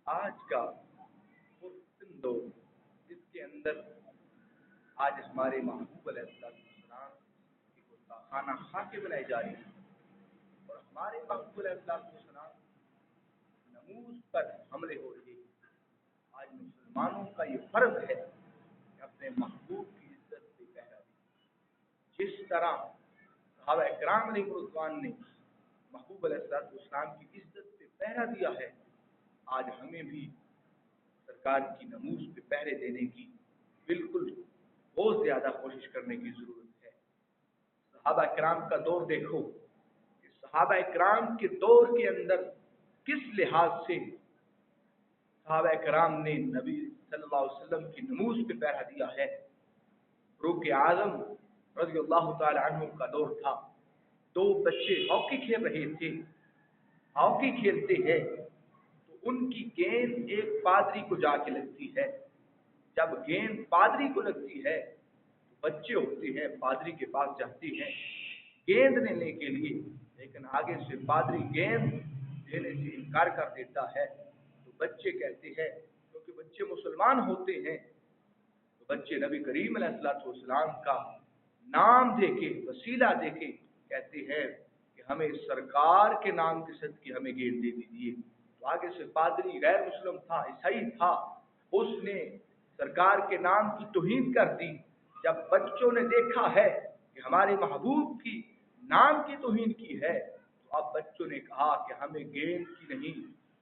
आज का पुरस्किन दौर इसके अंदर आज हमारे महबूब अलैहिस्सलाम की गुस्ताखाना खाके बनाई जा रही है और हमारे महबूब अलैहिस्सलाम नमूज पर हमले हो रहे हैं। आज मुसलमानों का ये फर्ज है कि अपने महबूब की इज्जत से पहरा दें। जिस तरह सहाबा इकराम रिज़वान ने महबूब अलैहिस्सलाम की इज्जत पे पहरा दिया है, आज हमें भी सरकार की नमूज पे पहरे देने की बिल्कुल बहुत ज्यादा कोशिश करने की जरूरत है। सहाबा इकराम का दौर देखो कि सहाबा इकराम के दौर के अंदर किस लिहाज से सहाबा इकराम ने नबी सल्लल्लाहु अलैहि वसल्लम की नमूज पे पहरा दिया है। फारूक आजम रज़ियल्लाहु ताला अन्हु का दौर था। दो बच्चे हॉकी खेल रहे थे। हॉकी खेलते हैं तो उनकी गेंद एक पादरी को जाके लगती है। जब गेंद पादरी को लगती है तो बच्चे होते हैं पादरी के पास जाते हैं गेंद लेने के लिए, लेकिन आगे से पादरी गेंद देने से इनकार कर देता है। तो बच्चे कहते हैं, क्योंकि बच्चे मुसलमान होते हैं, तो बच्चे नबी करीम अलैहिस्सलातु वस्सलाम का नाम देके वसीला देके कहते हैं कि हमें सरकार के नाम के सदके हमें गेंद दे दीजिए। तो आगे से पादरी गैर मुस्लिम था, ईसाई था, उसने सरकार के नाम की तौहीन कर दी। जब बच्चों ने देखा है कि हमारे महबूब की नाम की तौहीन की है, तो अब बच्चों ने कहा कि हमें गेंद की नहीं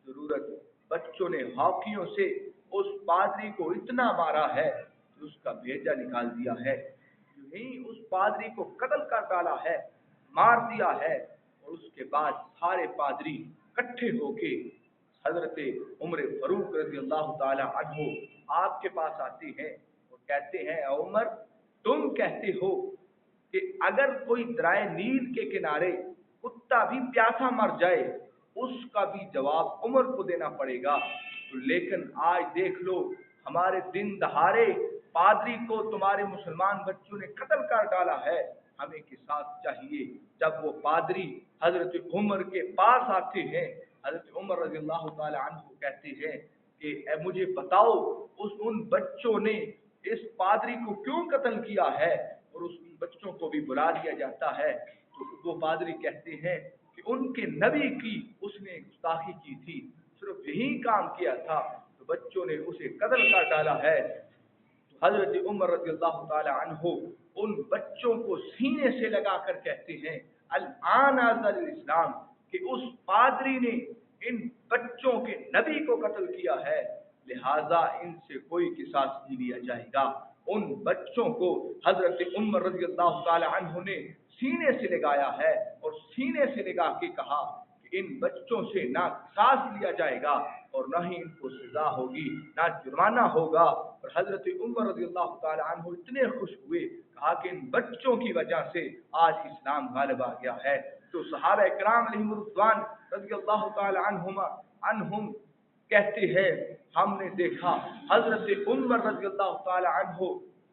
जरूरत। बच्चों ने हॉकियों से उस पादरी को इतना मारा है कि उसका भेजा निकाल दिया है। यही उस पादरी को कत्ल कर डाला है, मार दिया है। और उसके बाद सारे पादरी इकट्ठे होके हजरत उमर फारूक रज़ियल्लाहु ताला अन्हु आपके पास आते हैं और कहते हैं, उमर तुम कहते हो कि अगर कोई दराए नील के किनारे कुत्ता भी प्यासा मर जाए उसका भी जवाब उमर को देना पड़ेगा। तो लेकिन आज देख लो, हमारे दिन दहाड़े पादरी को तुम्हारे मुसलमान बच्चों ने कत्ल कर डाला है। हमें किसास चाहिए। जब वो पादरी हजरत उमर के पास आते हैं, हजरत उमर रज़ियल्लाहु ताला अन्हु कहते हैं कि मुझे बताओ उन बच्चों ने इस पादरी को क्यों कत्ल किया है, और उस बच्चों को भी बुला लिया जाता है। तो वो पादरी कहते हैं कि उनके नबी की उसने गुस्ताखी की थी, सिर्फ यही काम किया था, तो बच्चों ने उसे कत्ल कर डाला है। तो हजरत उमर रज़ियल्लाहु ताला अन्हु उन बच्चों को सीने से लगाकर कहते हैं, अल-आन अज़ल इस्लाम, कि उस पादरी ने इन बच्चों के नबी को कत्ल किया है, लिहाजा इनसे कोई किसास नहीं लिया जाएगा। उन बच्चों को हजरत उमर रज़ियल्लाहु ताला अन्हु ने सीने से लगाया है और सीने से लगा के कहा कि इन बच्चों से ना किसास लिया जाएगा और ना ही इनको सजा होगी, ना जुर्माना होगा। और हजरत उमर रज़ियल्लाहु ताला अन्हु इतने खुश हुए, कहा कि इन बच्चों की वजह से आज इस्लाम गालिब आ गया है। तो सहाबा इकराम अलैहिमुर्रिज़वान रज़ियल्लाहु ताला अन्हुम कहते हैं, हमने देखा हजरत उमर रज़ियल्लाहु ताला अन्हु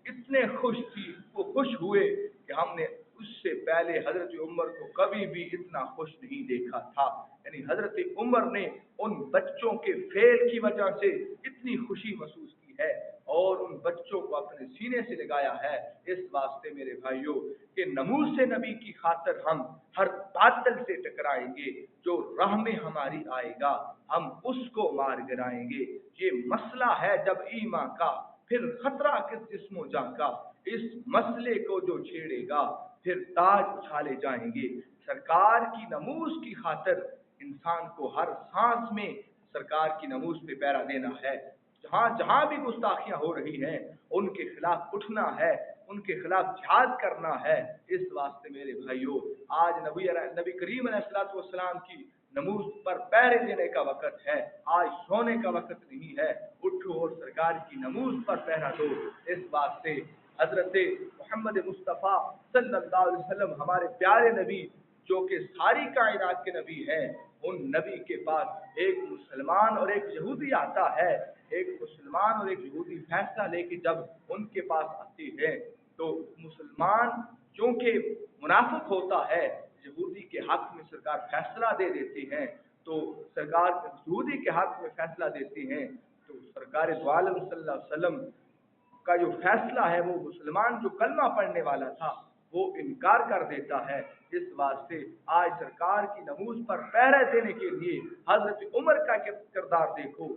इतने खुश थी, वो खुश हुए कि हमने उससे पहले हजरत उमर को कभी भी इतना खुश नहीं देखा था। यानी हजरत उमर ने उन बच्चों के फेल की वजह से इतनी खुशी महसूस की है और उन बच्चों को अपने सीने से लगाया है। इस वास्ते मेरे भाइयों कि नमूज से नबी की खातिर हम हर बातिल से टकराएंगे, जो राह में हमारी आएगा हम उसको मार गिराएंगे। ये मसला है जब ईमान का, फिर खतरा किस जिस्मो जान का। इस मसले को जो छेड़ेगा फिर ताज उछाले जाएंगे। सरकार की नमूज की खातिर इंसान को हर सांस में सरकार की नमूज पे पहरा देना है। जहाँ जहाँ भी गुस्ताखियाँ हो रही हैं उनके खिलाफ उठना है, उनके खिलाफ जिहाद करना है। इस वास्ते मेरे भाइयों आज नबी करीम अलैहिस्सलातु वस्सलाम की नमूज पर पहरे देने का वक़्त है, आज सोने का वक़्त नहीं है। उठो और सरकार की नमूज पर पहरा दो। इस वास्ते हजरत मोहम्मद मुस्तफ़ा सल्लल्लाहु अलैहि वसल्लम हमारे प्यारे नबी, जो कि सारी कायनात के नबी हैं, उन नबी के पास एक मुसलमान और एक यहूदी आता है। एक मुसलमान और एक यहूदी फैसला लेके जब उनके पास आते हैं तो मुसलमान चूंकि मुनाफिक होता है, यहूदी के हक में सरकार फैसला दे देते हैं। تو सरकार यहूदी के हक में फैसला देती हैं, तो सरकार दो आलम सल्लल्लाहु अलैहि वसल्लम का जो फैसला है वो मुसलमान जो कलमा पढ़ने वाला था वो इनकार कर देता है। इस वास्ते आज सरकार की नमूज पर पहरे देने के लिए हजरत उमर का किरदार देखो।